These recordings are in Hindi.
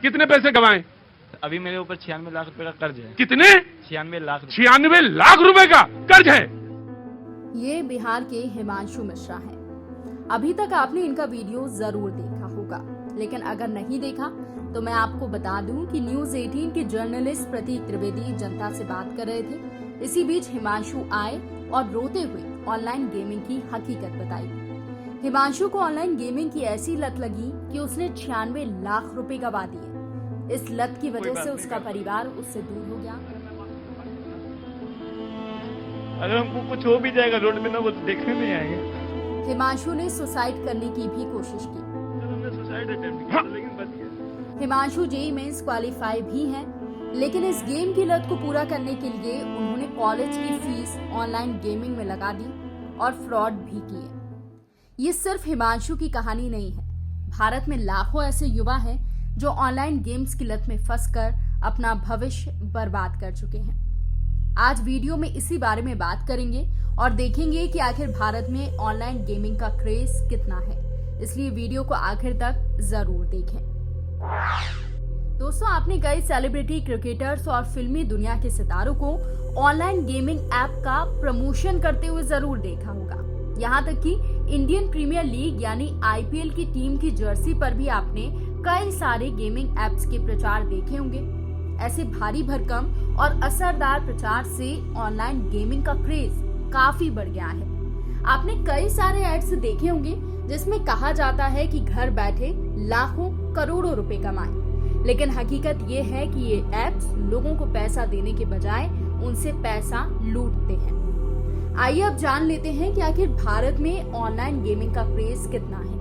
कितने पैसे कमाए? अभी मेरे ऊपर 96 लाख रुपए का कर्ज है। कितने? 96 लाख। 96 लाख रुपए का कर्ज है। ये बिहार के हिमांशु मिश्रा हैं। अभी तक आपने इनका वीडियो जरूर देखा होगा, लेकिन अगर नहीं देखा तो मैं आपको बता दूं कि न्यूज 18 के जर्नलिस्ट प्रतीक त्रिवेदी जनता से बात कर रहे थे। इसी बीच हिमांशु आए और रोते हुए ऑनलाइन गेमिंग की हकीकत बताई। हिमांशु को ऑनलाइन गेमिंग की ऐसी लत लगी कि उसने 96 लाख रुपए गवा दिए। इस लत की वजह से उसका परिवार उससे दूर हो गया। अगर हमको कुछ हो भी जाएगा रोड में ना, वो देखने नहीं आएंगे। हिमांशु ने सुसाइड करने की भी कोशिश की। हमने सुसाइड अटेम्प्ट किया लेकिन बच गया। हिमांशु जेईई मेंस क्वालिफाई भी हैं, लेकिन इस गेम की लत को पूरा करने के लिए उन्होंने कॉलेज की फीस ऑनलाइन गेमिंग में लगा दी और फ्रॉड भी किए। ये सिर्फ हिमांशु की कहानी नहीं है। भारत में लाखों ऐसे युवा हैं जो ऑनलाइन गेम्स की लत में फंसकर अपना भविष्य बर्बाद कर चुके हैं। आज वीडियो में इसी बारे में बात करेंगे और देखेंगे कि आखिर भारत में ऑनलाइन गेमिंग का क्रेज कितना है। इसलिए वीडियो को आखिर तक जरूर देखें। दोस्तों, आपने कई सेलिब्रिटी, क्रिकेटर्स और फिल्मी दुनिया के सितारों को ऑनलाइन गेमिंग ऐप का प्रमोशन करते हुए जरूर देखा होगा। यहाँ तक कि इंडियन प्रीमियर लीग यानी आईपीएल की टीम की जर्सी पर भी आपने कई सारे गेमिंग एप्स के प्रचार देखे होंगे। ऐसे भारी भरकम और असरदार प्रचार से ऑनलाइन गेमिंग का क्रेज काफी बढ़ गया है। आपने कई सारे एड्स देखे होंगे जिसमें कहा जाता है कि घर बैठे लाखों करोड़ों रुपए कमाएं, लेकिन हकीकत ये है कि ये एप्स लोगों को पैसा देने के बजाय उनसे पैसा लूटते हैं। आइए अब जान लेते हैं कि आखिर भारत में ऑनलाइन गेमिंग का क्रेज कितना है।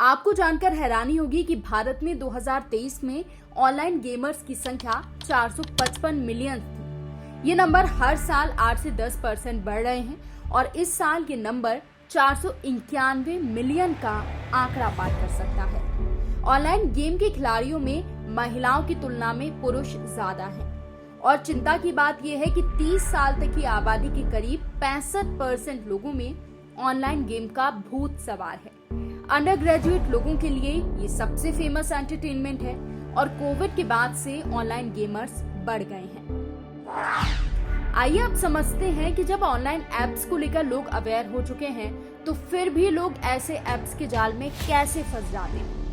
आपको जानकर हैरानी होगी कि भारत में 2023 में ऑनलाइन गेमर्स की संख्या 455 मिलियन थी। ये नंबर हर साल 8 से 10% बढ़ रहे हैं और इस साल ये नंबर 491 मिलियन का आंकड़ा पार कर सकता है। ऑनलाइन गेम के खिलाड़ियों में महिलाओं की तुलना में पुरुष ज्यादा हैं और चिंता की बात यह है कि 30 साल तक की आबादी के करीब 65% लोगों में ऑनलाइन गेम का भूत सवार है। अंडर ग्रेजुएट लोगों के लिए ये सबसे फेमस एंटरटेनमेंट है और कोविड के बाद से ऑनलाइन गेमर्स बढ़ गए हैं। आइए अब समझते हैं कि जब ऑनलाइन एप्स को लेकर लोग अवेयर हो चुके हैं तो फिर भी लोग ऐसे एप्स के जाल में कैसे फंस जाते हैं।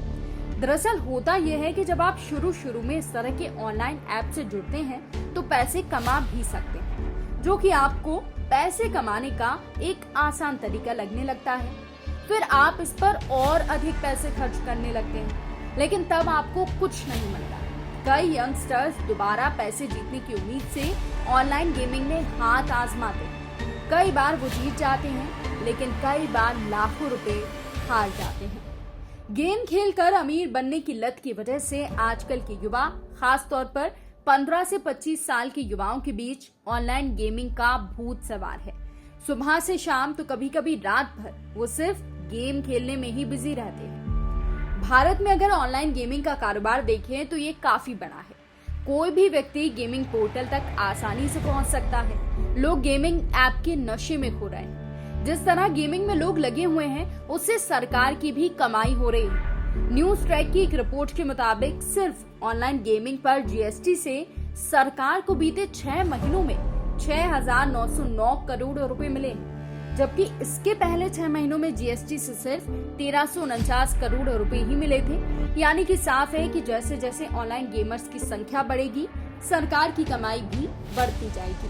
दरअसल होता यह है कि जब आप शुरू में इस तरह के ऑनलाइन ऐप से जुड़ते हैं तो पैसे कमा भी सकते हैं, जो कि आपको पैसे कमाने का एक आसान तरीका लगने लगता है। फिर आप इस पर और अधिक पैसे खर्च करने लगते हैं, लेकिन तब आपको कुछ नहीं मिलता। कई यंगस्टर्स दोबारा पैसे जीतने की उम्मीद से ऑनलाइन गेमिंग में हाथ आजमाते हैं। कई बार वो जीत जाते हैं, लेकिन कई बार लाखों रुपए हार जाते हैं। गेम खेलकर अमीर बनने की लत की वजह से आजकल के युवा, खास तौर पर 15 से 25 साल के युवाओं के बीच ऑनलाइन गेमिंग का भूत सवार है। सुबह से शाम तो कभी कभी रात भर वो सिर्फ गेम खेलने में ही बिजी रहते हैं। भारत में अगर ऑनलाइन गेमिंग का कारोबार देखें तो ये काफी बड़ा है। कोई भी व्यक्ति गेमिंग पोर्टल तक आसानी से पहुंच सकता है। लोग गेमिंग ऐप के नशे में खो रहे हैं। जिस तरह गेमिंग में लोग लगे हुए हैं, उससे सरकार की भी कमाई हो रही है। न्यूज ट्रैक की एक रिपोर्ट के मुताबिक सिर्फ ऑनलाइन गेमिंग पर जीएसटी से सरकार को बीते 6 महीनों में 6,909 करोड़ रुपए मिले, जबकि इसके पहले 6 महीनों में जीएसटी से सिर्फ 1,349 करोड़ रुपए ही मिले थे। यानी कि साफ है कि जैसे जैसे ऑनलाइन गेमर्स की संख्या बढ़ेगी, सरकार की कमाई भी बढ़ती जाएगी।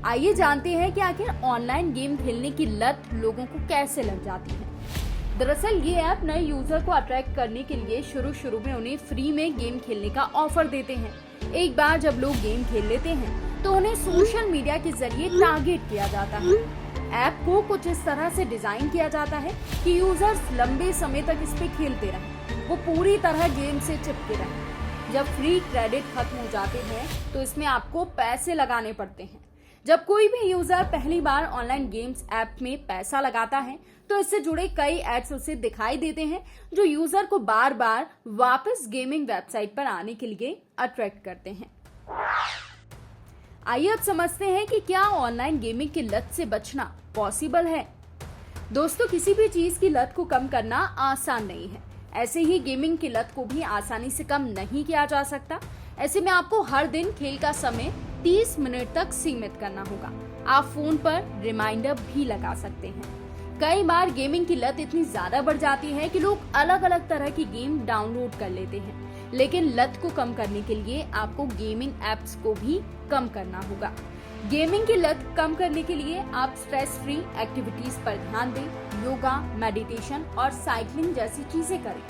आइए जानते हैं कि आखिर ऑनलाइन गेम खेलने की लत लोगों को कैसे लग जाती है। दरअसल ये ऐप नए यूजर को अट्रैक्ट करने के लिए शुरू में उन्हें फ्री में गेम खेलने का ऑफर देते हैं। एक बार जब लोग गेम खेल लेते हैं तो उन्हें सोशल मीडिया के जरिए टारगेट किया जाता है। ऐप को कुछ इस तरह से डिजाइन किया जाता है कि यूजर्स लंबे समय तक इस पे खेलते रहें, वो पूरी तरह गेम से चिपके रहें। जब फ्री क्रेडिट खत्म हो जाते हैं तो इसमें आपको पैसे लगाने पड़ते हैं। जब कोई भी यूजर पहली बार ऑनलाइन गेम्स ऐप में पैसा लगाता है तो इससे जुड़े कई एड्स उसे दिखाई देते हैं, जो यूजर को बार बार वापस गेमिंग वेबसाइट पर आने के लिए अट्रैक्ट करते हैं। आइए अब समझते हैं कि क्या ऑनलाइन गेमिंग की लत से बचना पॉसिबल है। दोस्तों, किसी भी चीज की लत को कम करना आसान नहीं है, ऐसे ही गेमिंग की लत को भी आसानी से कम नहीं किया जा सकता। ऐसे में आपको हर दिन खेल का समय 30 मिनट तक सीमित करना होगा। आप फोन पर रिमाइंडर भी लगा सकते हैं। कई बार गेमिंग की लत इतनी ज्यादा बढ़ जाती है कि लोग अलग अलग तरह की गेम डाउनलोड कर लेते हैं, लेकिन लत को कम करने के लिए आपको गेमिंग एप्स को भी कम करना होगा। गेमिंग की लत कम करने के लिए आप स्ट्रेस फ्री एक्टिविटीज पर ध्यान दें, योगा, मेडिटेशन और साइकिलिंग जैसी चीजें करें,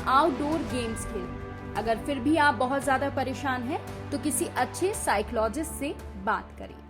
आउटडोर गेम्स खेलें। अगर फिर भी आप बहुत ज्यादा परेशान हैं, तो किसी अच्छे साइकोलॉजिस्ट से बात करें।